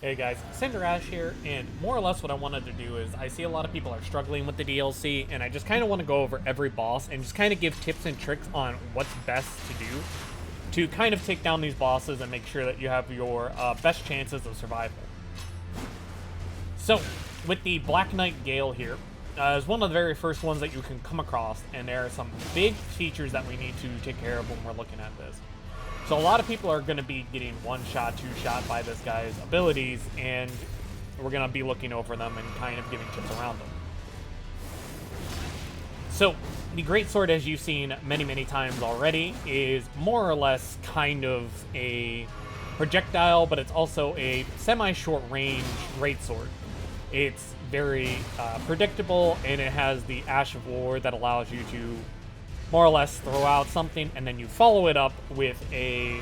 Hey guys, Cinderrash here, and more or less what I wanted to do is I see a lot of people are struggling with the DLC, and I just kind of want to go over every boss and just kind of give tips and tricks on what's best to do to kind of take down these bosses and make sure that you have your best chances of survival. So, with the Black Knight Gale here, is one of the very first ones that you can come across, and there are some big features that we need to take care of when we're looking at this. So a lot of people are going to be getting one-shot, two-shot by this guy's abilities, and we're going to be looking over them and kind of giving tips around them. So, the Greatsword, as you've seen many, many times already, is more or less kind of a projectile, but it's also a semi-short range Greatsword. It's very predictable, and it has the Ash of War that allows you to more or less throw out something, and then you follow it up with a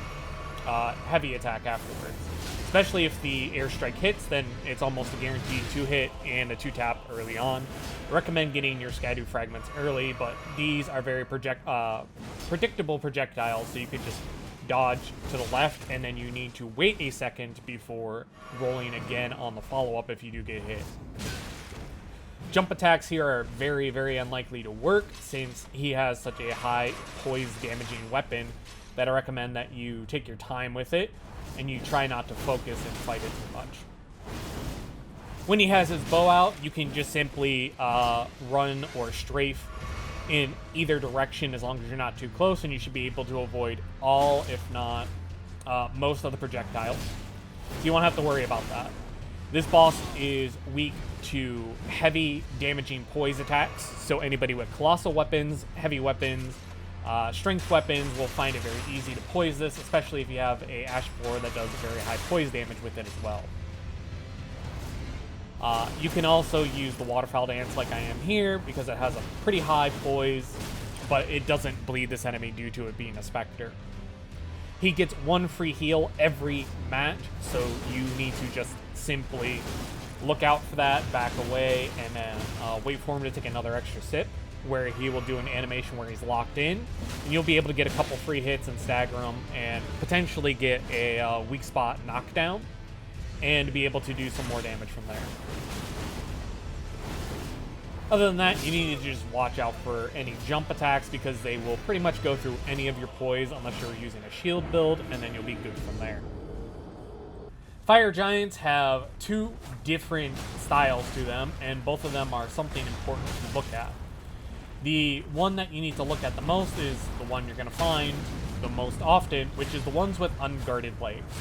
heavy attack afterwards. Especially if the airstrike hits, then it's almost a guaranteed 2-hit and a 2-tap early on. I recommend getting your Scadutree fragments early, but these are very predictable projectiles, so you could just dodge to the left, and then you need to wait a second before rolling again on the follow-up if you do get hit. Jump attacks here are very, very unlikely to work since he has such a high poise damaging weapon that I recommend that you take your time with it and you try not to focus and fight it too much. When he has his bow out, you can just simply run or strafe in either direction as long as you're not too close, and you should be able to avoid all, if not most of the projectiles. So you won't have to worry about that. This boss is weak to heavy damaging poise attacks, so anybody with colossal weapons, heavy weapons, strength weapons will find it very easy to poise this, especially if you have a Ash of War that does very high poise damage with it as well. You can also use the Waterfowl Dance like I am here, because it has a pretty high poise, but it doesn't bleed this enemy due to it being a Spectre. He gets one free heal every match, so you need to just simply look out for that, back away, and then wait for him to take another extra sip, where he will do an animation where he's locked in, and you'll be able to get a couple free hits and stagger him, and potentially get a weak spot knockdown, and be able to do some more damage from there. Other than that, you need to just watch out for any jump attacks, because they will pretty much go through any of your poise unless you're using a shield build, and then you'll be good from there. Fire Giants have two different styles to them, and both of them are something important to look at. The one that you need to look at the most is the one you're going to find the most often, which is the ones with unguarded blades.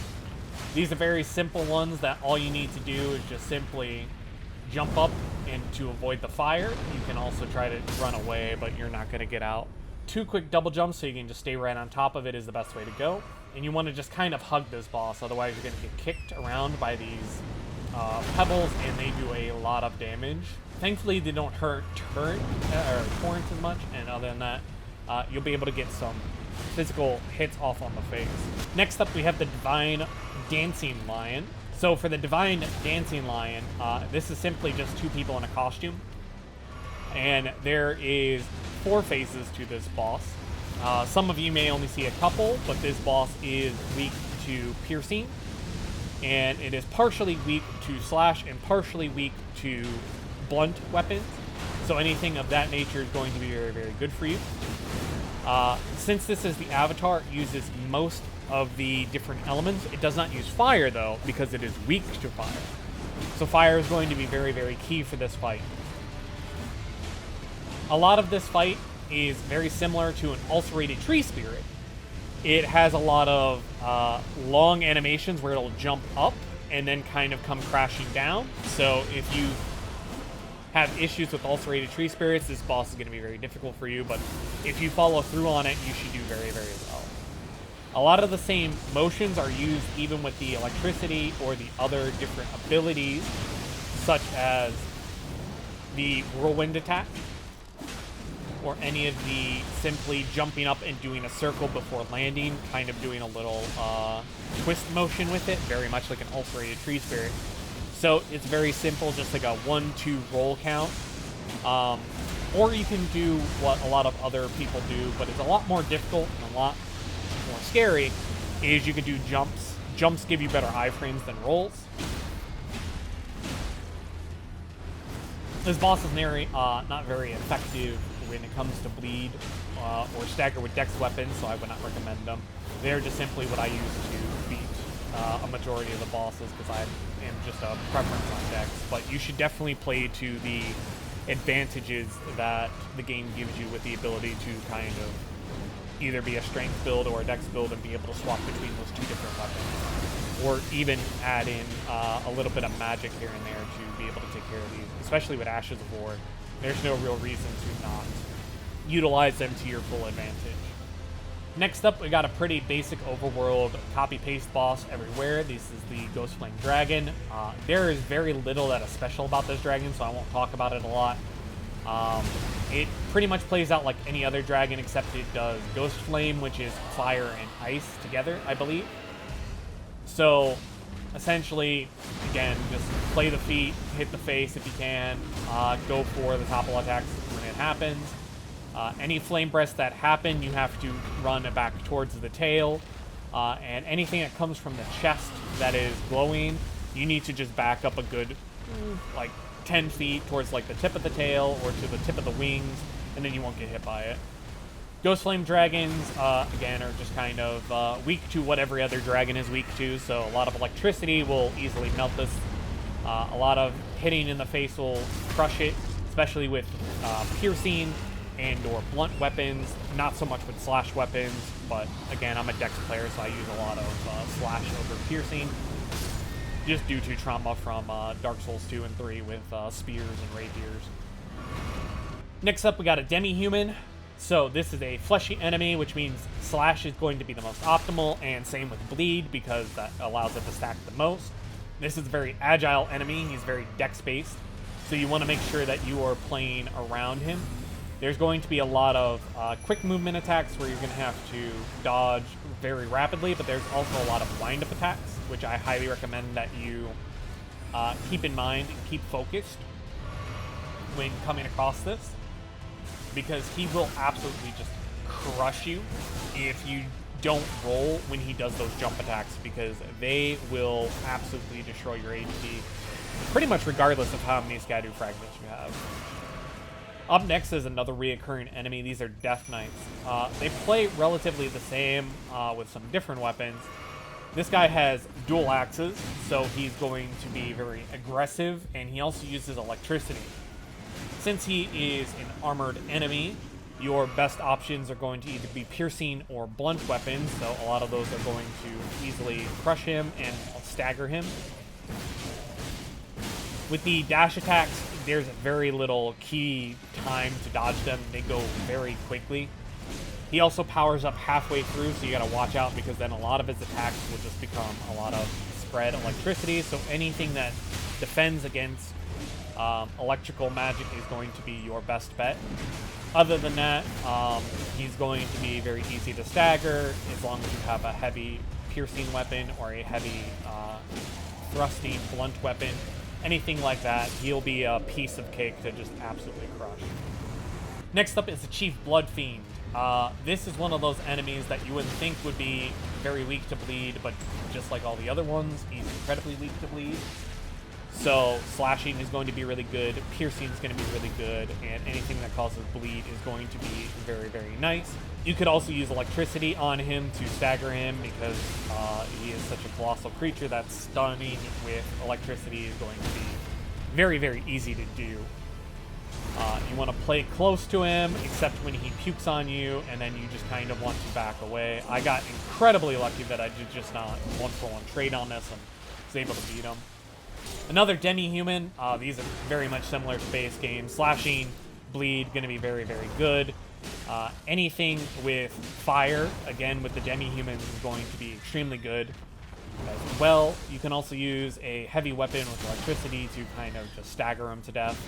These are very simple ones that all you need to do is just simply jump up and to avoid the fire. You can also try to run away, but you're not going to get out. 2 quick double jumps so you can just stay right on top of it is the best way to go. And you want to just kind of hug this boss, otherwise you're going to get kicked around by these pebbles, and they do a lot of damage. Thankfully, they don't hurt torrent as much, and other than that, you'll be able to get some physical hits off on the face. Next up, we have the Divine Dancing Lion. So for the Divine Dancing Lion, this is simply just 2 people in a costume, and there is 4 phases to this boss. Some of you may only see a couple, but this boss is weak to piercing, and it is partially weak to slash and partially weak to blunt weapons. So anything of that nature is going to be very, very good for you. Since this is the avatar, it uses most of the different elements. It does not use fire, though, because it is weak to fire. So fire is going to be very, very key for this fight. A lot of this fight is very similar to an ulcerated tree spirit. It has a lot of long animations where it'll jump up and then kind of come crashing down. So if you have issues with ulcerated tree spirits, this boss is going to be very difficult for you, but if you follow through on it, you should do very, very well. A lot of the same motions are used even with the electricity or the other different abilities, such as the whirlwind attack, or any of the simply jumping up and doing a circle before landing, kind of doing a little twist motion with it, very much like an ulcerated tree spirit. So it's very simple, just like a 1-2 roll count. Or you can do what a lot of other people do, but it's a lot more difficult and a lot more scary is you can do jumps. Jumps give you better iframes than rolls. This boss is not very effective when it comes to bleed or stagger with dex weapons, so I would not recommend them. They're just simply what I use to beat a majority of the bosses because I am just a preference on dex. But you should definitely play to the advantages that the game gives you with the ability to kind of either be a strength build or a dex build and be able to swap between those two different weapons. Or even add in a little bit of magic here and there to be able to take care of these, especially with Ashes of War. There's no real reason to not utilize them to your full advantage. Next up, we got a pretty basic overworld copy-paste boss everywhere. This is the Ghostflame Dragon. There is very little that is special about this dragon, so I won't talk about it a lot. It pretty much plays out like any other dragon, except it does Ghost Flame, which is fire and ice together, I believe. So, essentially, again, just play the feet, hit the face if you can, go for the topple attacks when it happens. Any flame breaths that happen, you have to run it back towards the tail. And anything that comes from the chest that is glowing, you need to just back up a good, like, 10 feet towards, like, the tip of the tail or to the tip of the wings, and then you won't get hit by it. Ghostflame Dragons, again, are just kind of weak to what every other dragon is weak to, so a lot of electricity will easily melt this. A lot of hitting in the face will crush it, especially with piercing and or blunt weapons, not so much with slash weapons, but again, I'm a dex player, so I use a lot of slash over piercing, just due to trauma from Dark Souls 2 and 3 with spears and rapiers. Next up, we got a Demi-Human. So this is a fleshy enemy, which means slash is going to be the most optimal, and same with bleed, because that allows it to stack the most. This is a very agile enemy. He's very dex-based, so you want to make sure that you are playing around him. There's going to be a lot of quick movement attacks where you're going to have to dodge very rapidly, but there's also a lot of wind-up attacks, which I highly recommend that you keep in mind and keep focused when coming across this, because he will absolutely just crush you if you don't roll when he does those jump attacks, because they will absolutely destroy your HP, pretty much regardless of how many Scadutree fragments you have. Up next is another reoccurring enemy. These are Death Knights. They play relatively the same with some different weapons. This guy has dual axes, so he's going to be very aggressive, and he also uses electricity. Since he is an armored enemy, your best options are going to either be piercing or blunt weapons, so a lot of those are going to easily crush him and stagger him. With the dash attacks, there's very little key time to dodge them. They go very quickly. He also powers up halfway through, so you gotta watch out, because then a lot of his attacks will just become a lot of spread electricity, so anything that defends against electrical magic is going to be your best bet. Other than that, he's going to be very easy to stagger as long as you have a heavy piercing weapon or a heavy thrusting blunt weapon. Anything like that, he'll be a piece of cake to just absolutely crush. Next up is the Chief Bloodfiend. This is one of those enemies that you wouldn't think would be very weak to bleed, but just like all the other ones, he's incredibly weak to bleed. So slashing is going to be really good, piercing is going to be really good, and anything that causes bleed is going to be very, very nice. You could also use electricity on him to stagger him, because he is such a colossal creature that stunning with electricity is going to be very, very easy to do. You want to play close to him, except when he pukes on you, and then you just kind of want to back away. I got incredibly lucky that I did just not one-for-one trade on this and was able to beat him. Another Demi-Human. These are very much similar to base game. Slashing, bleed, going to be very, very good. Anything with fire, again, with the Demi-Humans is going to be extremely good as well. You can also use a heavy weapon with electricity to kind of just stagger them to death,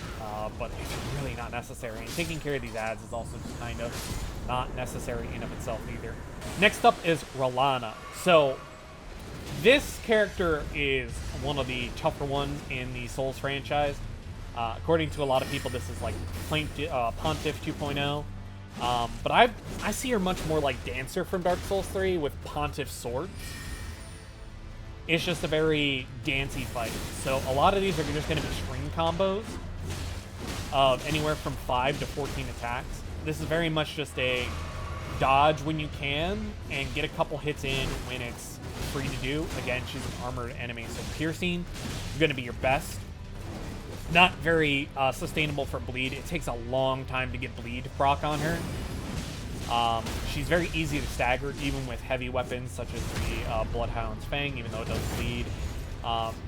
but it's really not necessary. And taking care of these ads is also just kind of not necessary in of itself either. Next up is Rellana. So this character is one of the tougher ones in the Souls franchise. According to a lot of people, this is like Pontiff 2.0. But I see her much more like Dancer from Dark Souls 3 with Pontiff's Sword. It's just a very dancey fight. So a lot of these are just going to be string combos of anywhere from 5 to 14 attacks. This is very much just a dodge when you can and get a couple hits in when it's free to do. Again, she's an armored enemy, so piercing is going to be your best. Not very sustainable for bleed. It takes a long time to get bleed proc on her. She's very easy to stagger, even with heavy weapons such as the Bloodhound's Fang, even though it does bleed.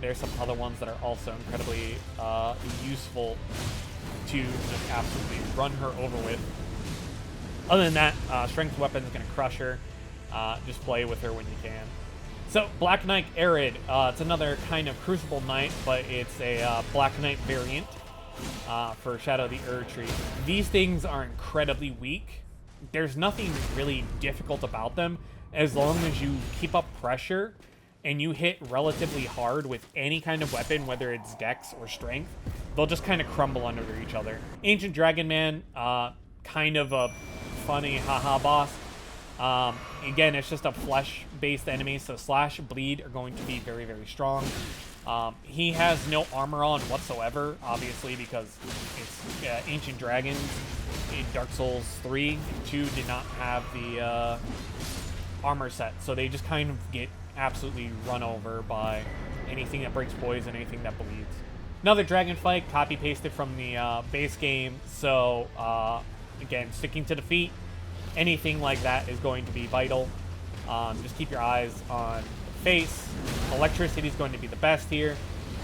There's some other ones that are also incredibly useful to just absolutely run her over with. Other than that, strength weapon is going to crush her. Just play with her when you can. So, Black Knight Edredd, it's another kind of Crucible Knight, but it's a Black Knight variant for Shadow of the Erdtree. These things are incredibly weak. There's nothing really difficult about them as long as you keep up pressure and you hit relatively hard with any kind of weapon, whether it's dex or strength. They'll just kind of crumble under each other. Ancient Dragon Man, kind of a funny haha boss. Again, it's just a flesh-based enemy, so slash, bleed are going to be very, very strong. He has no armor on whatsoever, obviously, because it's Ancient Dragons. In Dark Souls 3 and 2 did not have the armor set, so they just kind of get absolutely run over by anything that breaks poison, anything that bleeds. Another dragon fight, copy-pasted from the base game, so again, sticking to the feet, anything like that is going to be vital. Just keep your eyes on the face. Electricity is going to be the best here,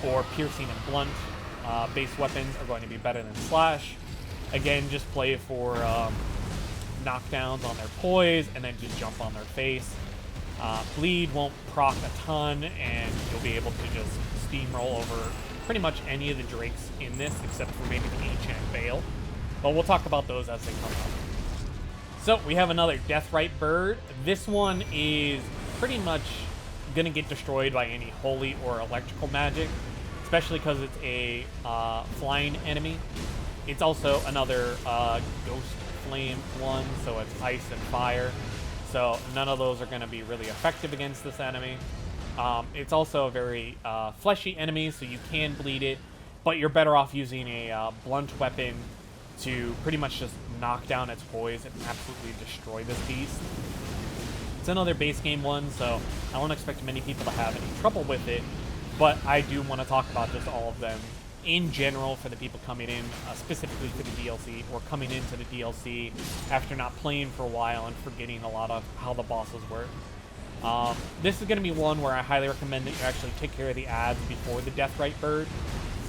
or piercing and blunt. Base weapons are going to be better than slash. Again, just play for knockdowns on their poise, and then just jump on their face. Bleed won't proc a ton, and you'll be able to just steamroll over pretty much any of the drakes in this, except for maybe the Ancient Bayle. But we'll talk about those as they come up. So, we have another DeathRite Bird. This one is pretty much going to get destroyed by any holy or electrical magic, especially because it's a flying enemy. It's also another Ghostflame one, so it's ice and fire. So none of those are going to be really effective against this enemy. It's also a very fleshy enemy, so you can bleed it, but you're better off using a blunt weapon to pretty much just knock down its poise and absolutely destroy this beast. It's another base game one, so I don't expect many people to have any trouble with it, but I do want to talk about just all of them in general for the people coming in, specifically for the DLC, or coming into the DLC after not playing for a while and forgetting a lot of how the bosses work. This is going to be one where I highly recommend that you actually take care of the ads before the DeathRite Bird,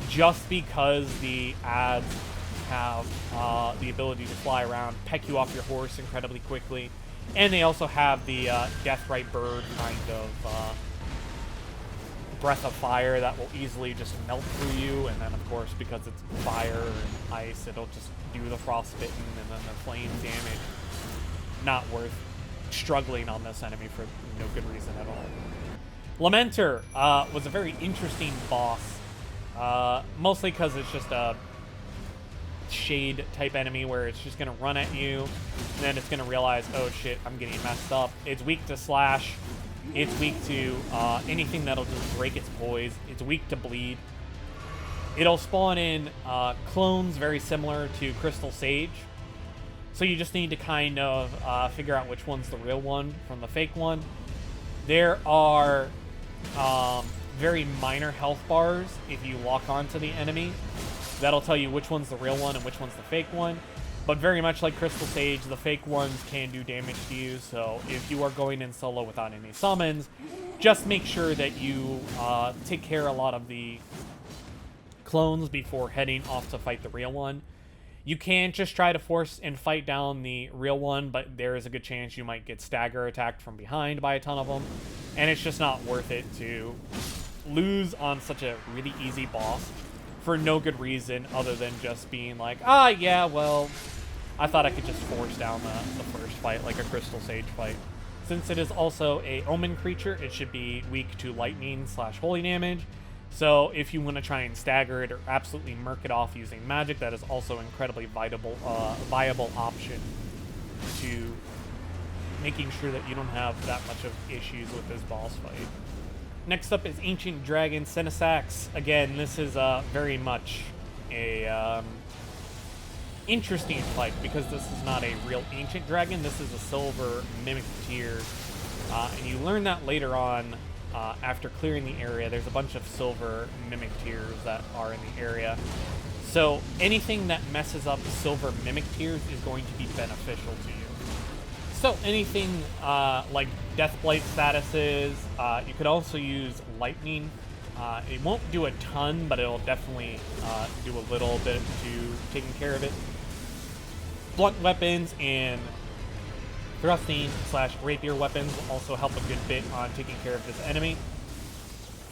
just because the ads have the ability to fly around, peck you off your horse incredibly quickly, and they also have the DeathRite Bird kind of breath of fire that will easily just melt through you, and then of course because it's fire and ice, it'll just do the frostbitten and then the flame damage. Not worth struggling on this enemy for no good reason at all. Lamenter was a very interesting boss, mostly because it's just a shade type enemy where it's just going to run at you and then it's going to realize, oh shit, I'm getting messed up. It's weak to slash. It's weak to anything that'll just break its poise. It's weak to bleed. It'll spawn in clones very similar to Crystal Sage. So you just need to kind of figure out which one's the real one from the fake one. There are very minor health bars if you lock onto the enemy. That'll tell you which one's the real one and which one's the fake one. But very much like Crystal Sage, the fake ones can do damage to you, so if you are going in solo without any summons, just make sure that you take care of a lot of the clones before heading off to fight the real one. You can just try to force and fight down the real one, but there is a good chance you might get stagger attacked from behind by a ton of them, and it's just not worth it to lose on such a really easy boss for no good reason other than just being like, yeah, well, I thought I could just force down the first fight like a Crystal Sage fight. Since it is also a Omen creature, it should be weak to lightning / holy damage. So if you want to try and stagger it or absolutely murk it off using magic, that is also an incredibly viable option to making sure that you don't have that much of issues with this boss fight. Next up is Ancient Dragon Senessax. Again, this is very much a interesting fight because this is not a real Ancient Dragon. This is a Silver Mimic Tier, and you learn that later on after clearing the area. There's a bunch of Silver Mimic Tiers that are in the area. So anything that messes up Silver Mimic Tiers is going to be beneficial to you. So anything like Deathblight statuses, you could also use Lightning. It won't do a ton, but it'll definitely do a little bit to taking care of it. Blunt weapons and thrusting / rapier weapons will also help a good bit on taking care of this enemy.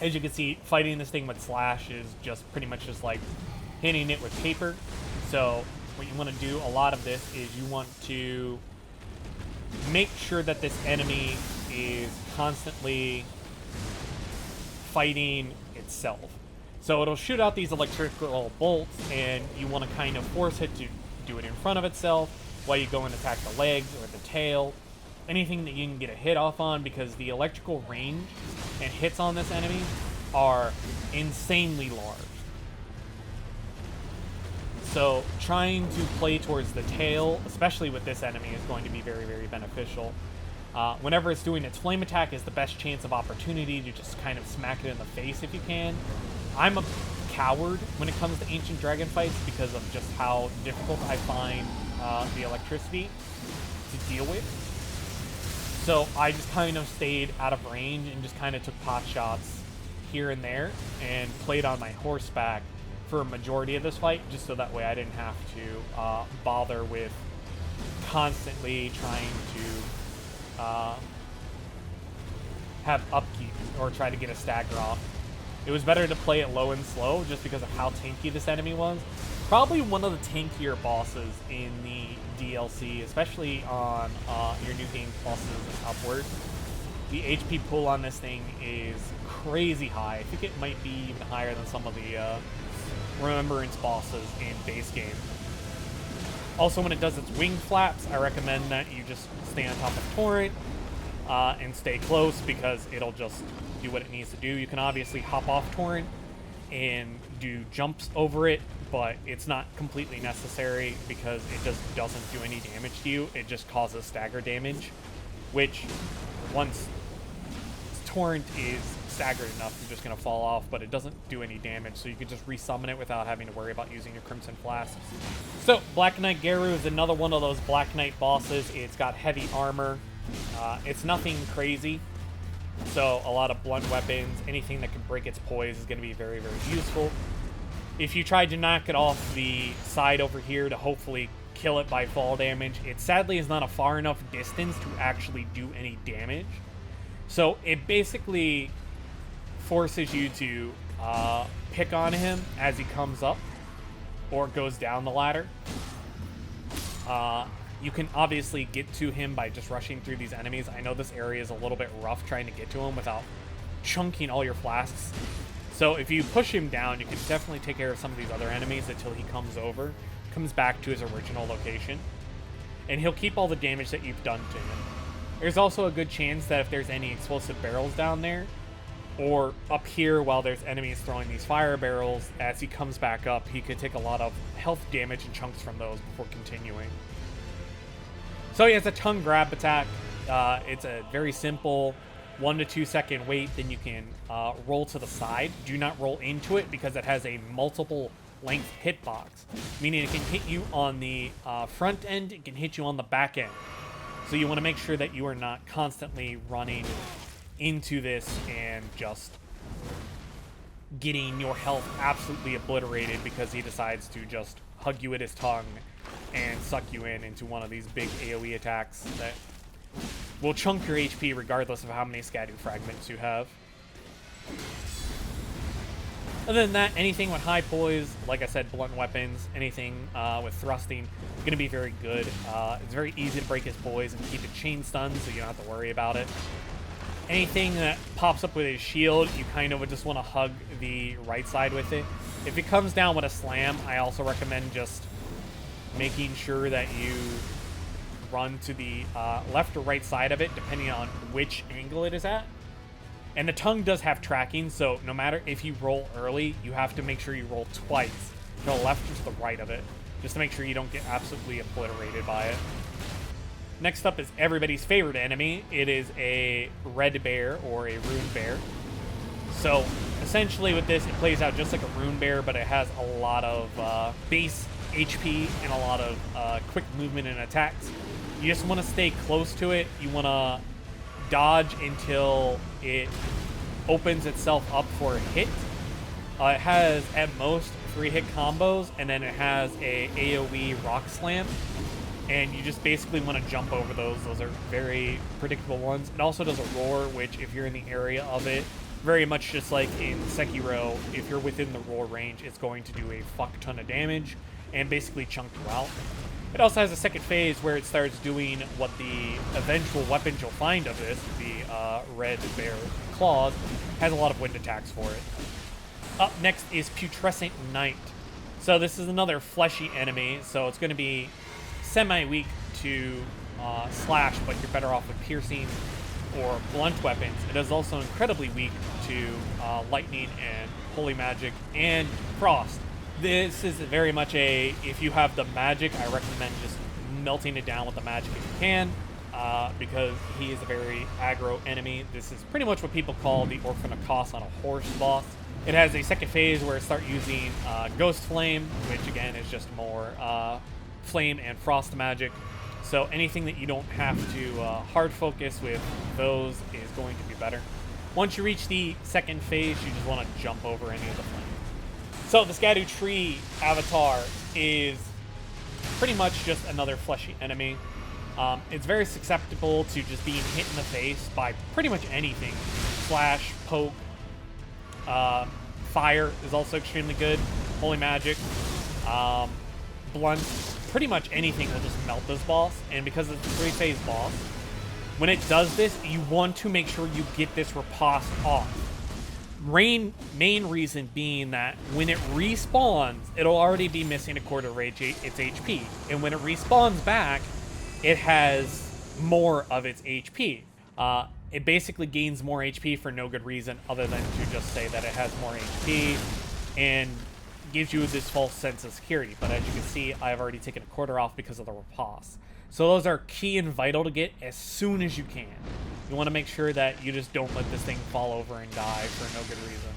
As you can see, fighting this thing with slash is just pretty much just like hitting it with paper. So what you want to do, a lot of this is you want to make sure that this enemy is constantly fighting itself. So it'll shoot out these electrical bolts, and you want to kind of force it to do it in front of itself while you go and attack the legs or the tail. Anything that you can get a hit off on, because the electrical range and hits on this enemy are insanely large. So trying to play towards the tail, especially with this enemy, is going to be very, very beneficial. Whenever it's doing its flame attack is the best chance of opportunity to just kind of smack it in the face if you can. I'm a coward when it comes to Ancient Dragon fights because of just how difficult I find the electricity to deal with. So I just kind of stayed out of range and just kind of took pot shots here and there and played on my horseback for a majority of this fight, just so that way I didn't have to bother with constantly trying to have upkeep or try to get a stagger off. It was better to play it low and slow just because of how tanky this enemy was. Probably one of the tankier bosses in the DLC, especially on your new game bosses and upward. The HP pool on this thing is crazy high. I think it might be even higher than some of the Remembrance bosses in base game. Also, when it does its wing flaps, I recommend that you just stay on top of Torrent and stay close, because it'll just do what it needs to do. You can obviously hop off Torrent and do jumps over it, but it's not completely necessary because it just doesn't do any damage to you. It just causes stagger damage, which once Torrent is staggered enough, you're just going to fall off, but it doesn't do any damage, so you can just resummon it without having to worry about using your Crimson Flasks. So, Black Knight Garrew is another one of those Black Knight bosses. It's got heavy armor. It's nothing crazy, so a lot of blunt weapons, anything that can break its poise is going to be very, very useful. If you tried to knock it off the side over here to hopefully kill it by fall damage, it sadly is not a far enough distance to actually do any damage. So it basically forces you to pick on him as he comes up or goes down the ladder. You can obviously get to him by just rushing through these enemies. I know this area is a little bit rough trying to get to him without chunking all your flasks. So if you push him down, you can definitely take care of some of these other enemies until he comes back to his original location. And he'll keep all the damage that you've done to him. There's also a good chance that if there's any explosive barrels down there, or up here while there's enemies throwing these fire barrels, as he comes back up, he could take a lot of health damage and chunks from those before continuing. So he has a tongue grab attack. It's a very simple 1 to 2 second wait, then you can roll to the side. Do not roll into it because it has a multiple length hitbox, meaning it can hit you on the front end, it can hit you on the back end. So you want to make sure that you are not constantly running into this and just getting your health absolutely obliterated because he decides to just hug you with his tongue and suck you into one of these big AoE attacks that will chunk your HP regardless of how many Scadu fragments you have. Other than that, anything with high poise, like I said, blunt weapons, anything with thrusting, is going to be very good. It's very easy to break his poise and keep it chain stunned, so you don't have to worry about it. Anything that pops up with his shield, you kind of would just want to hug the right side with it. If it comes down with a slam, I also recommend just making sure that you run to the left or right side of it, depending on which angle it is at. And the tongue does have tracking, so no matter if you roll early, you have to make sure you roll twice, to the left or to the right of it, just to make sure you don't get absolutely obliterated by it. Next up is everybody's favorite enemy. It is a red bear or a rune bear. So essentially with this, it plays out just like a rune bear, but it has a lot of base HP and a lot of quick movement and attacks. You just want to stay close to it. You want to dodge until it opens itself up for a hit. It has at most 3 hit combos, and then it has a AoE rock slam, and you just basically want to jump over those. Those are very predictable ones. It also does a roar, which if you're in the area of it, very much just like in Sekiro, if you're within the roar range, it's going to do a fuck ton of damage and basically chunk you out. It also has a second phase where it starts doing what the eventual weapons you'll find of this, the red bear claws, has a lot of wind attacks for it. Up next is Putrescent Knight. So this is another fleshy enemy, so it's going to be semi-weak to slash, but you're better off with piercing or blunt weapons. It is also incredibly weak to lightning and holy magic and frost. This is very much a, if you have the magic, I recommend just melting it down with the magic if you can, because he is a very aggro enemy. This is pretty much what people call the Orphan of Kos on a horse boss. It has a second phase where it starts using Ghostflame, which again is just more flame and frost magic. So anything that you don't have to hard focus with those is going to be better. Once you reach the second phase, you just want to jump over any of the flames. So the Scadutree avatar is pretty much just another fleshy enemy. It's very susceptible to just being hit in the face by pretty much anything. Slash, poke, fire is also extremely good. Holy magic, blunt, pretty much anything will just melt this boss. And because it's a 3-phase boss, when it does this, you want to make sure you get this riposte off. Main reason being that when it respawns, it'll already be missing a quarter of its HP. And when it respawns back, it has more of its HP. It basically gains more HP for no good reason other than to just say that it has more HP and gives you this false sense of security. But as you can see, I've already taken a quarter off because of the riposte. So those are key and vital to get as soon as you can. You want to make sure that you just don't let this thing fall over and die for no good reason.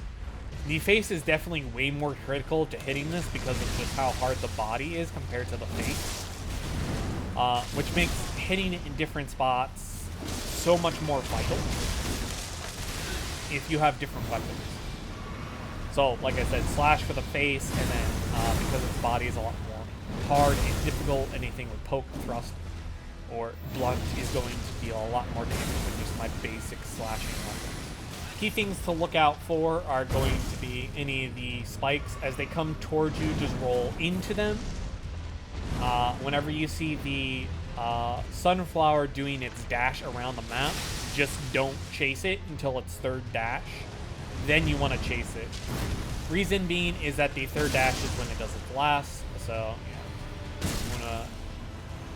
The face is definitely way more critical to hitting this because of just how hard the body is compared to the face. Which makes hitting it in different spots so much more vital if you have different weapons. So, like I said, slash for the face, and then because its body is a lot more hard and difficult, anything with poke, thrust, or blunt is going to deal a lot more damage than just my basic slashing weapons. Key things to look out for are going to be any of the spikes. As they come towards you, just roll into them. Whenever you see the sunflower doing its dash around the map, just don't chase it until its third dash. Then you want to chase it. Reason being is that the third dash is when it does its last, so you want to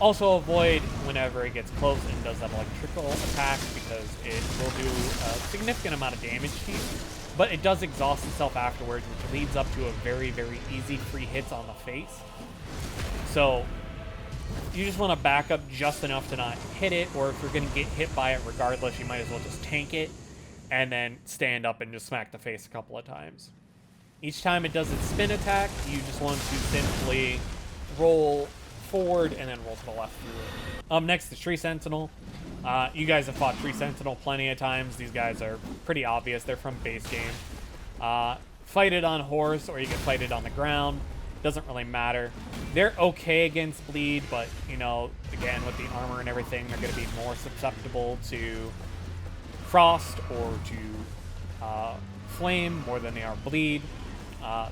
also avoid whenever it gets close and does that electrical attack, because it will do a significant amount of damage to you, but it does exhaust itself afterwards, which leads up to a very, very easy free hits on the face. So you just want to back up just enough to not hit it, or if you're going to get hit by it regardless, you might as well just tank it and then stand up and just smack the face a couple of times. Each time it does its spin attack, you just want to simply roll forward and then roll to the left through it. Next is Tree Sentinel. You guys have fought Tree Sentinel plenty of times. These guys are pretty obvious. They're from base game. Fight it on horse, or you can fight it on the ground. Doesn't really matter. They're okay against bleed, but, you know, again, with the armor and everything, they're going to be more susceptible to frost or to flame more than they are bleed.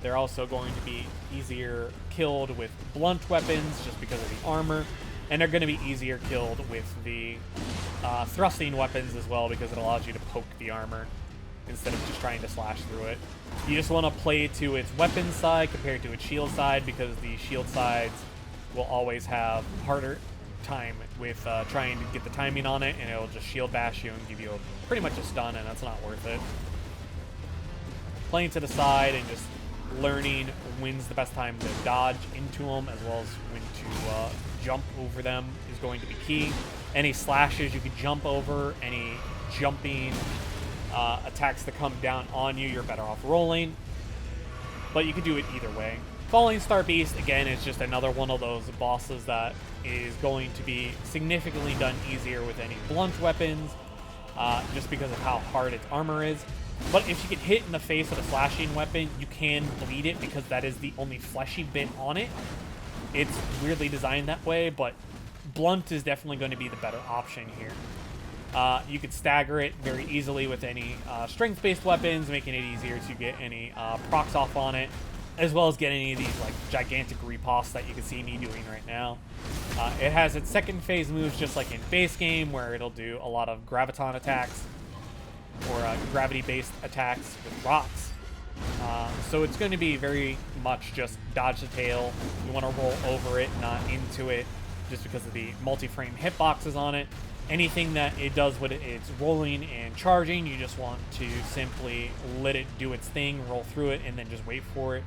They're also going to be easier killed with blunt weapons just because of the armor, and they're going to be easier killed with the thrusting weapons as well, because it allows you to poke the armor instead of just trying to slash through it. You just want to play to its weapon side compared to its shield side, because the shield sides will always have harder time with trying to get the timing on it, and it'll just shield bash you and give you pretty much a stun, and that's not worth it. Playing to the side and just learning when's the best time to dodge into them, as well as when to jump over them is going to be key. Any slashes you could jump over, any jumping attacks that come down on you, you're better off rolling. But you could do it either way. FallingStar Beast, again, is just another one of those bosses that is going to be significantly done easier with any blunt weapons, just because of how hard its armor is. But if you get hit in the face with a slashing weapon, you can bleed it because that is the only fleshy bit on it. It's weirdly designed that way, but blunt is definitely going to be the better option here. You could stagger it very easily with any strength-based weapons, making it easier to get any procs off on it, as well as get any of these like gigantic riposts that you can see me doing right now. It has its second phase moves just like in base game, where it'll do a lot of graviton attacks or gravity-based attacks with rocks. So it's going to be very much just dodge the tail. You want to roll over it, not into it, just because of the multi-frame hitboxes on it. Anything that it does with its rolling and charging, you just want to simply let it do its thing, roll through it, and then just wait for it.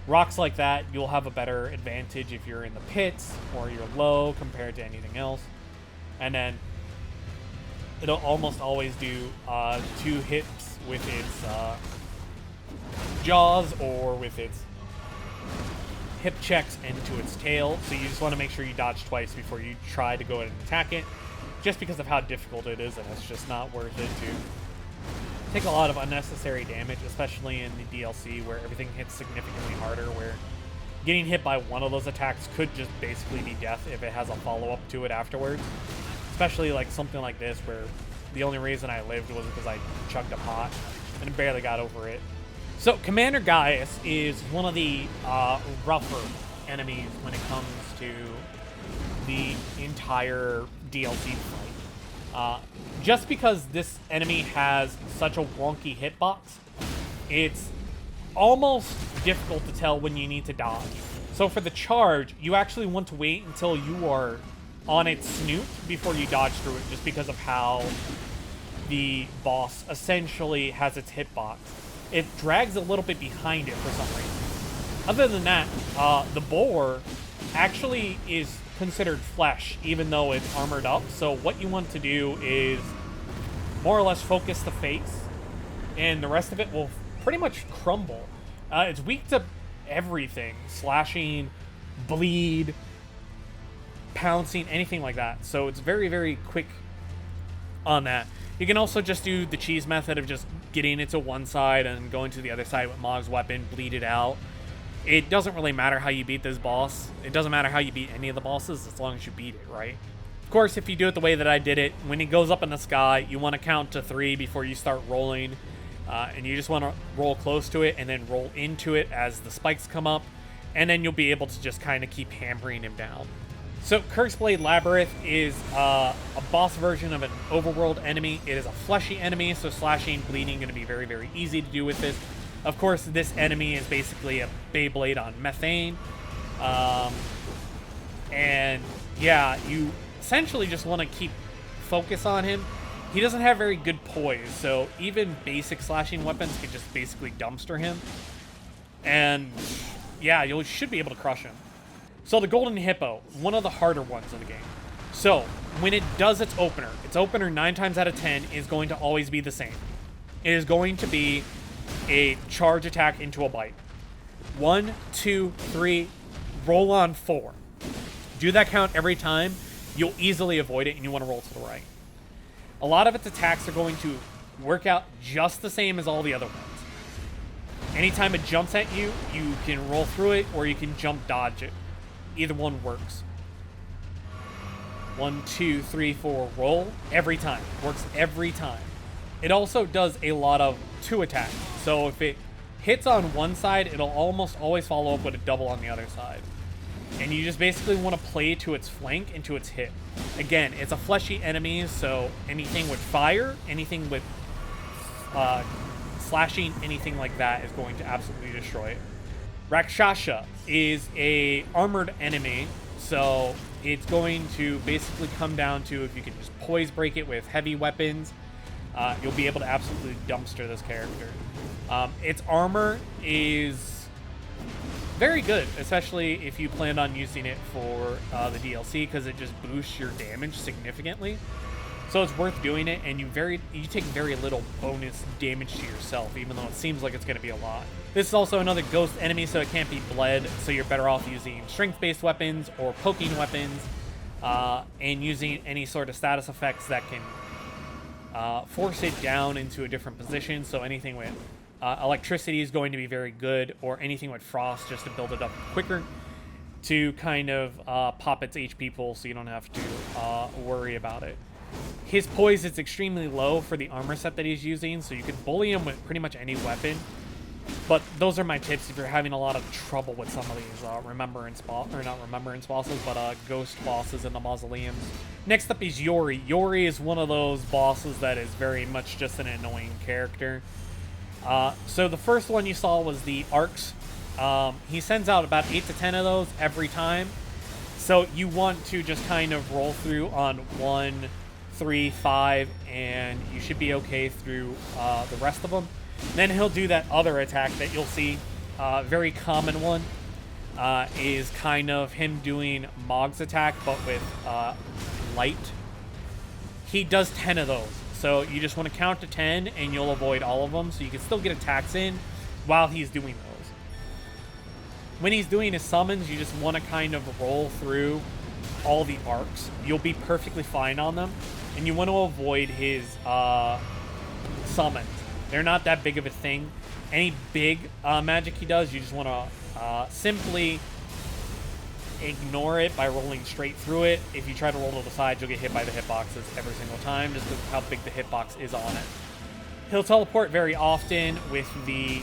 Rocks like that, you'll have a better advantage if you're in the pits or you're low compared to anything else. And then it'll almost always do 2 hits with its jaws or with its hip checks into its tail. So you just want to make sure you dodge twice before you try to go ahead and attack it, just because of how difficult it is, and it's just not worth it to take a lot of unnecessary damage, especially in the DLC where everything hits significantly harder, where getting hit by one of those attacks could just basically be death if it has a follow-up to it afterwards. Especially like something like this, where the only reason I lived was because I chugged a pot and barely got over it. So Commander Gaius is one of the rougher enemies when it comes to the entire DLC fight. Just because this enemy has such a wonky hitbox, it's almost difficult to tell when you need to dodge. So for the charge, you actually want to wait until you are on its snoot before you dodge through it, just because of how the boss essentially has its hitbox. It drags a little bit behind it for some reason. Other than that, the boar actually is considered flesh, even though it's armored up. So what you want to do is more or less focus the face, and the rest of it will pretty much crumble. It's weak to everything: slashing, bleed, pouncing, anything like that. So it's very, very quick on that. You can also just do the cheese method of just getting it to one side and going to the other side with Mog's weapon, bleed it out. It doesn't really matter how you beat this boss. It doesn't matter how you beat any of the bosses, as long as you beat it, right? Of course, if you do it the way that I did it, when it goes up in the sky, you want to count to 3 before you start rolling. And you just want to roll close to it and then roll into it as the spikes come up. And then you'll be able to just kind of keep hammering him down. So Curseblade Labirith is a boss version of an overworld enemy. It is a fleshy enemy, so slashing, bleeding, going to be very, very easy to do with this. Of course, this enemy is basically a Beyblade on methane. And yeah, you essentially just want to keep focus on him. He doesn't have very good poise, so even basic slashing weapons can just basically dumpster him. And yeah, you should be able to crush him. So the Golden Hippo, one of the harder ones in the game. So when it does its opener 9 times out of 10 is going to always be the same. It is going to be a charge attack into a bite. 1, 2, 3, roll on 4. Do that count every time. You'll easily avoid it, and you want to roll to the right. A lot of its attacks are going to work out just the same as all the other ones. Anytime it jumps at you, you can roll through it, or you can jump dodge it. Either one works. 1, 2, 3, 4, roll. Every time. Works every time. It also does a lot of 2 attacks. So if it hits on one side, it'll almost always follow up with a double on the other side. And you just basically want to play to its flank and to its hit. Again, it's a fleshy enemy, so anything with fire, anything with slashing, anything like that is going to absolutely destroy it. Rakshasa is a armored enemy, So it's going to basically come down to if you can just poise break it with heavy weapons, you'll be able to absolutely dumpster this character. Its armor is very good, especially if you plan on using it for the DLC, because it just boosts your damage significantly. So it's worth doing it, and you take very little bonus damage to yourself, even though it seems like it's going to be a lot. This is also another ghost enemy, so it can't be bled, so you're better off using strength-based weapons or poking weapons, and using any sort of status effects that can force it down into a different position. So anything with electricity is going to be very good, or anything with frost just to build it up quicker to kind of pop its HP pool so you don't have to worry about it. His poise is extremely low for the armor set that he's using, so you can bully him with pretty much any weapon. But those are my tips if you're having a lot of trouble with some of these ghost bosses in the mausoleums. Next up is Jori. Jori is one of those bosses that is very much just an annoying character. So the first one you saw was the arcs. He sends out about 8 to 10 of those every time. So you want to just kind of roll through on 1, 3, 5, and you should be okay through the rest of them. Then he'll do that other attack that you'll see. Very common one is kind of him doing Mog's attack, but with light. He does 10 of those. So you just want to count to 10, and you'll avoid all of them, so you can still get attacks in while he's doing those. When he's doing his summons, you just want to kind of roll through all the arcs. You'll be perfectly fine on them, and you want to avoid his summons. They're not that big of a thing. Any big magic he does, you just want to simply ignore it by rolling straight through it. If you try to roll to the side, you'll get hit by the hitboxes every single time, just because of how big the hitbox is on it. He'll teleport very often with the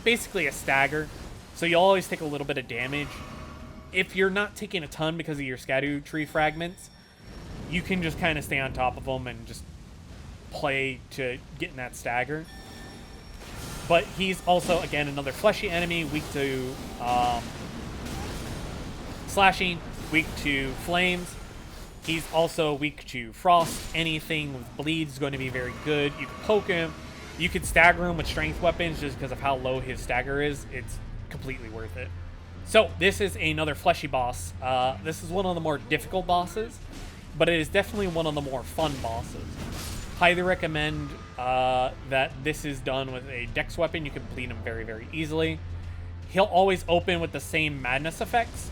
basically a stagger, so you'll always take a little bit of damage. If you're not taking a ton because of your Scadutree fragments, you can just kind of stay on top of them and just play to get in that stagger. But he's also, again, another fleshy enemy, weak to slashing, weak to flames. He's also weak to frost. Anything with bleeds is going to be very good. You can poke him. You could stagger him with strength weapons just because of how low his stagger is. It's completely worth it. So this is another fleshy boss. This is one of the more difficult bosses, but it is definitely one of the more fun bosses. Highly recommend that this is done with a dex weapon. You can bleed him very, very easily. He'll always open with the same madness effects.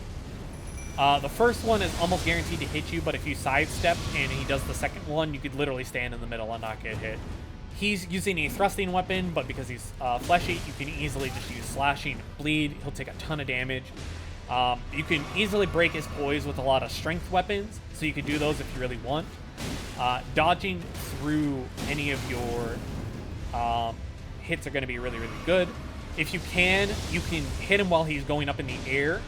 The first one is almost guaranteed to hit you, but if you sidestep and he does the second one, you could literally stand in the middle and not get hit. He's using a thrusting weapon, but because he's fleshy, you can easily just use slashing and bleed. He'll take a ton of damage. You can easily break his poise with a lot of strength weapons, so you can do those if you really want. Dodging through any of your hits are going to be really, really good. If you can hit him while he's going up in the air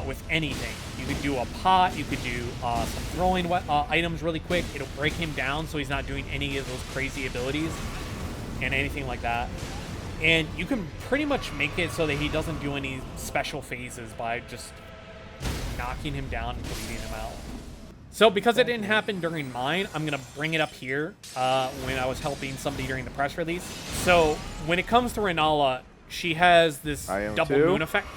with anything. You could do a pot, you could do some throwing items really quick. It'll break him down so he's not doing any of those crazy abilities and anything like that. And you can pretty much make it so that he doesn't do any special phases by just knocking him down and bleeding him out. So because it didn't happen during mine, I'm going to bring it up here when I was helping somebody during the press release. So when it comes to Rellana, she has this double moon effect,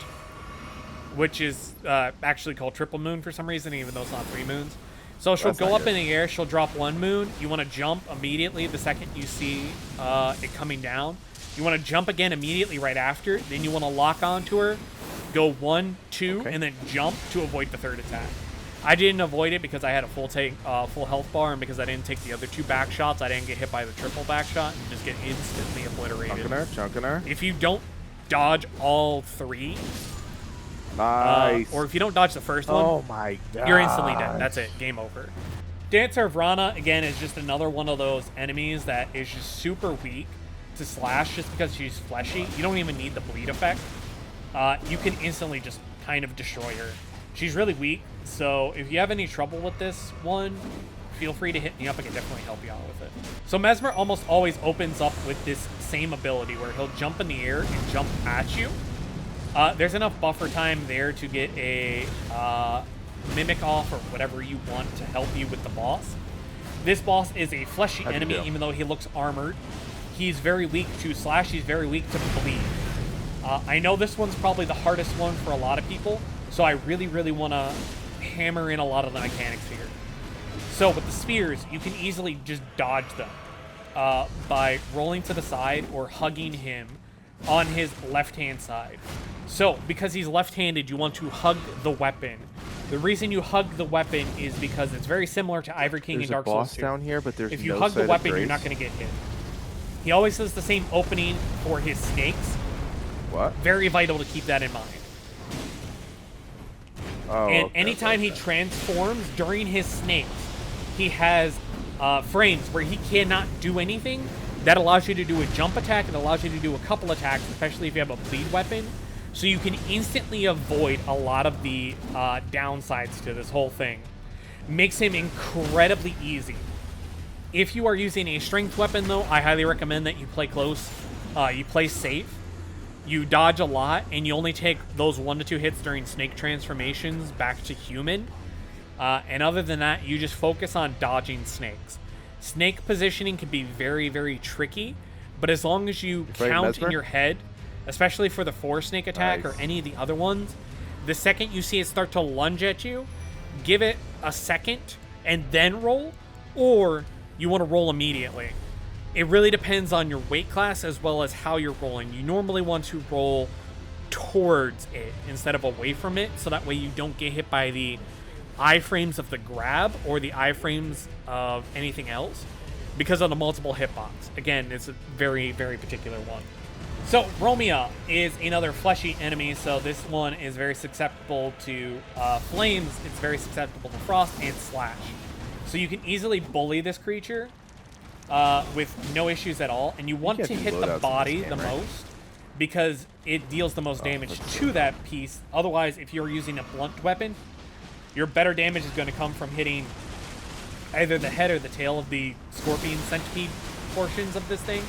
which is actually called triple moon for some reason, even though it's not 3 moons. So she'll go up in the air, she'll drop 1 moon. You want to jump immediately the second you see it coming down. You want to jump again immediately right after. Then you want to lock onto her, go 1, 2, and then jump to avoid the third attack. I didn't avoid it because I had a full health bar, and because I didn't take the other 2 back shots, I didn't get hit by the triple back shot and just get instantly obliterated. Chunking her. If you don't dodge all 3, nice. Or if you don't dodge the first one, oh my god, you're instantly dead. That's it. Game over. Dancer of Rana, again, is just another one of those enemies that is just super weak to slash just because she's fleshy. You don't even need the bleed effect. You can instantly just kind of destroy her. She's really weak, so if you have any trouble with this one, feel free to hit me up. I can definitely help you out with it. So Mesmer almost always opens up with this same ability where he'll jump in the air and jump at you. There's enough buffer time there to get a mimic off or whatever you want to help you with the boss. This boss is a fleshy enemy, even though he looks armored. He's very weak to slash. He's very weak to bleed. I know this one's probably the hardest one for a lot of people, so I really, really want to hammer in a lot of the mechanics here. So with the spears, you can easily just dodge them by rolling to the side or hugging him on his left-hand side. So because he's left-handed, you want to hug the weapon. The reason you hug the weapon is because it's very similar to Ivory King and Dark Souls 2. There's a boss down here, but there's if you no hug the site weapon, of you're not grace. going to get hit. He always has the same opening for his snakes. What? Very vital to keep that in mind. Oh, And okay, anytime okay. he transforms during his snakes, he has frames where he cannot do anything. That allows you to do a jump attack. It allows you to do a couple attacks, especially if you have a bleed weapon. So you can instantly avoid a lot of the downsides to this whole thing. Makes him incredibly easy. If you are using a strength weapon, though, I highly recommend that you play close. You play safe. You dodge a lot, and you only take those 1 to 2 hits during snake transformations back to human. And other than that, you just focus on dodging snakes. Snake positioning can be very, very tricky, but as long as you count Mesmer? in your head, especially for the 4 snake attack Nice. or any of the other ones, the second you see it start to lunge at you, give it a second and then roll, or you want to roll immediately. It really depends on your weight class as well as how you're rolling. You normally want to roll towards it instead of away from it, so that way you don't get hit by the iframes of the grab or the iframes of anything else because of the multiple hitbox. Again, it's a very, very particular one. So Romia is another fleshy enemy, so this one is very susceptible to flames. It's very susceptible to frost and slash. So you can easily bully this creature with no issues at all, and you want can't to do hit the loadouts in body this game, the right? most because it deals the most damage to that piece. Otherwise, if you're using a blunt weapon, your better damage is going to come from hitting either the head or the tail of the scorpion centipede portions of this thing.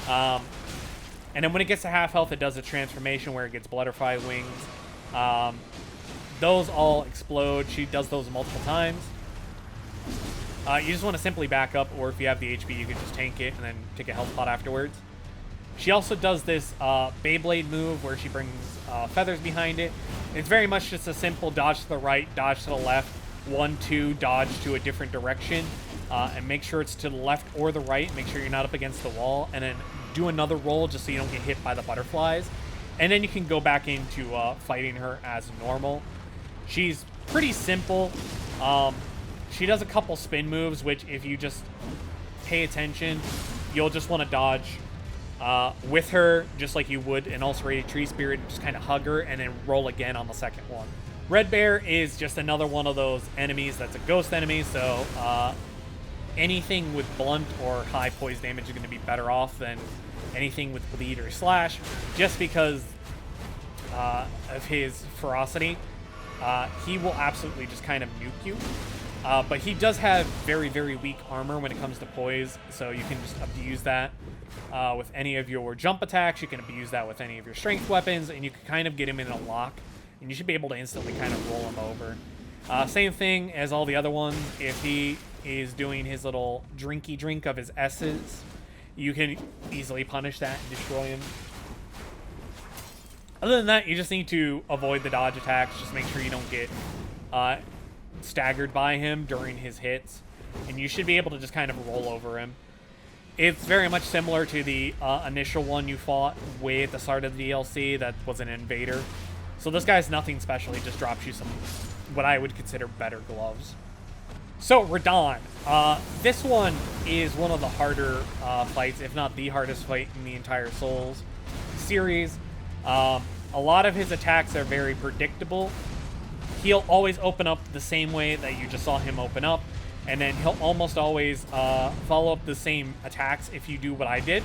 And then when it gets to half health, it does a transformation where it gets butterfly wings. Those all explode. She does those multiple times. You just want to simply back up, or if you have the HP, you can just tank it and then take a health pot afterwards. She also does this Beyblade move where she brings feathers behind it. It's very much just a simple dodge to the right, dodge to the left, 1, 2, dodge to a different direction, and make sure it's to the left or the right. Make sure you're not up against the wall, and then do another roll just so you don't get hit by the butterflies. And then you can go back into fighting her as normal. She's pretty simple. She does a couple spin moves, which if you just pay attention, you'll just want to dodge with her, just like you would an ulcerated tree spirit. Just kind of hug her and then roll again on the second one. Red Bear is just another one of those enemies that's a ghost enemy, so anything with blunt or high poise damage is going to be better off than anything with bleed or slash, just because of his ferocity. He will absolutely just kind of nuke you. But he does have very, very weak armor when it comes to poise, so you can just abuse that with any of your jump attacks. You can abuse that with any of your strength weapons, and you can kind of get him in a lock, and you should be able to instantly kind of roll him over. Same thing as all the other ones. If he is doing his little drinky drink of his S's, you can easily punish that and destroy him. Other than that, you just need to avoid the dodge attacks. Just make sure you don't get staggered by him during his hits, and you should be able to just kind of roll over him. It's very much similar to the initial one you fought way at the start of the DLC that was an invader. So this guy's nothing special. He just drops you some, what I would consider, better gloves. So Radahn, this one is one of the harder fights, if not the hardest fight in the entire Souls series. A lot of his attacks are very predictable. He'll always open up the same way that you just saw him open up, and then he'll almost always follow up the same attacks if you do what I did.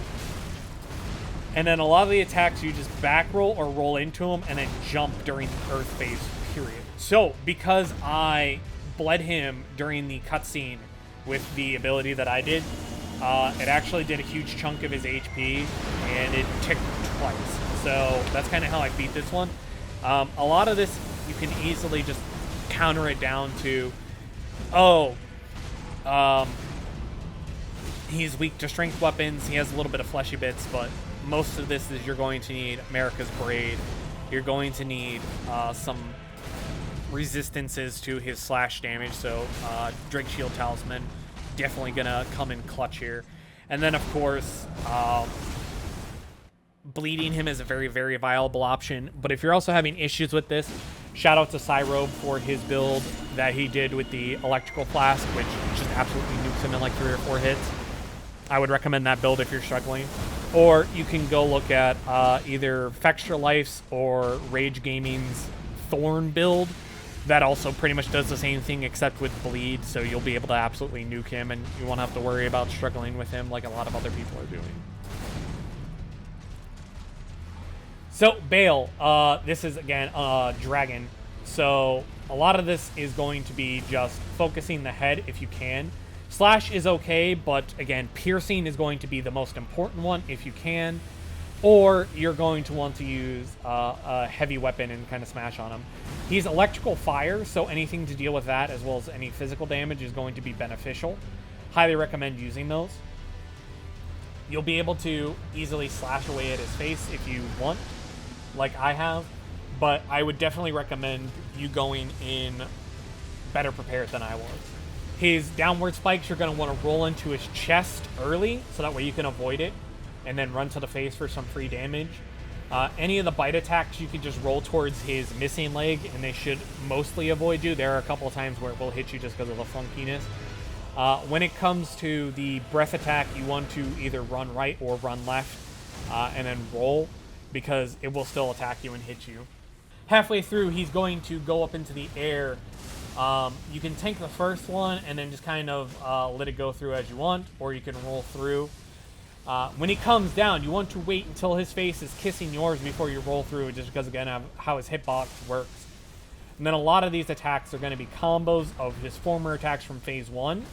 And then a lot of the attacks you just back roll or roll into him and then jump during the earth phase period. So because I bled him during the cutscene with the ability that I did, it actually did a huge chunk of his HP, and it ticked twice. So that's kind of how I beat this one. A lot of this, you can easily just counter it down to, he's weak to strength weapons, he has a little bit of fleshy bits, but most of this is you're going to need Marigga's Braid. You're going to need some resistances to his slash damage, so Drake Shield Talisman definitely gonna come in clutch here. And then of course bleeding him is a very, very viable option. But if you're also having issues with this, shout out to Cyrobe for his build that he did with the Electrical Flask, which just absolutely nukes him in like 3 or 4 hits. I would recommend that build if you're struggling. Or you can go look at either Fextra Life's or Rage Gaming's Thorn build. That also pretty much does the same thing except with bleed, so you'll be able to absolutely nuke him and you won't have to worry about struggling with him like a lot of other people are doing. So, Bayle, this is, again, dragon. So, a lot of this is going to be just focusing the head if you can. Slash is okay, but, again, piercing is going to be the most important one if you can. Or you're going to want to use a heavy weapon and kind of smash on him. He's electrical fire, so anything to deal with that as well as any physical damage is going to be beneficial. Highly recommend using those. You'll be able to easily slash away at his face if you want, like I have, but I would definitely recommend you going in better prepared than I was. His downward spikes, you're going to want to roll into his chest early, so that way you can avoid it, and then run to the face for some free damage. Any of the bite attacks, you can just roll towards his missing leg, and they should mostly avoid you. There are a couple of times where it will hit you just because of the funkiness. When it comes to the breath attack, you want to either run right or run left, and then roll, because it will still attack you and hit you. Halfway through, he's going to go up into the air. You can tank the first one and then just kind of let it go through as you want, or you can roll through. When he comes down, you want to wait until his face is kissing yours before you roll through, just because, again, of how his hitbox works. And then a lot of these attacks are going to be combos of his former attacks from Phase 1.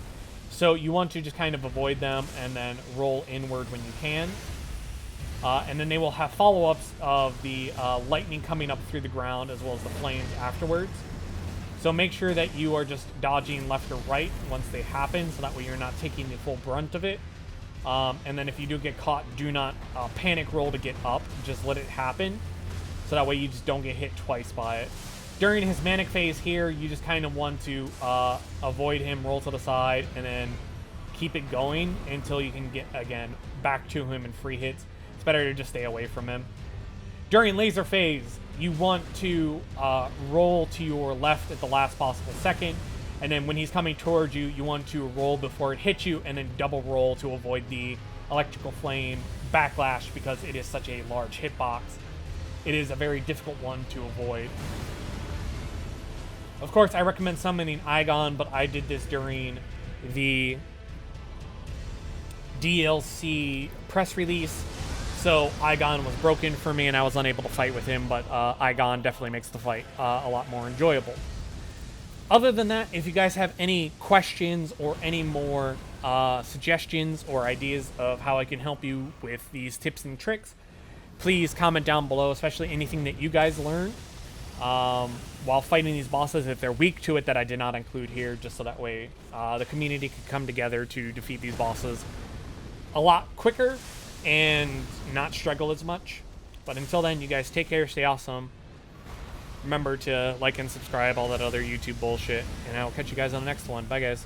So you want to just kind of avoid them and then roll inward when you can. And then they will have follow-ups of the lightning coming up through the ground as well as the flames afterwards. So make sure that you are just dodging left or right once they happen, so that way you're not taking the full brunt of it. And then if you do get caught, do not panic roll to get up. Just let it happen, so that way you just don't get hit twice by it. During his manic phase here, you just kind of want to avoid him, roll to the side, and then keep it going until you can get, again, back to him in free hits. It's better to just stay away from him. During laser phase, you want to roll to your left at the last possible second. And then when he's coming towards you, you want to roll before it hits you, and then double roll to avoid the electrical flame backlash, because it is such a large hitbox. It is a very difficult one to avoid. Of course, I recommend summoning Igon, but I did this during the DLC press release, so Igon was broken for me and I was unable to fight with him, but Igon definitely makes the fight a lot more enjoyable. Other than that, if you guys have any questions or any more suggestions or ideas of how I can help you with these tips and tricks, please comment down below, especially anything that you guys learn while fighting these bosses, if they're weak to it that I did not include here, just so that way the community can come together to defeat these bosses a lot quicker and not struggle as much. But until then, you guys take care, stay awesome. Remember to like and subscribe, all that other YouTube bullshit, and I'll catch you guys on the next one. Bye, guys.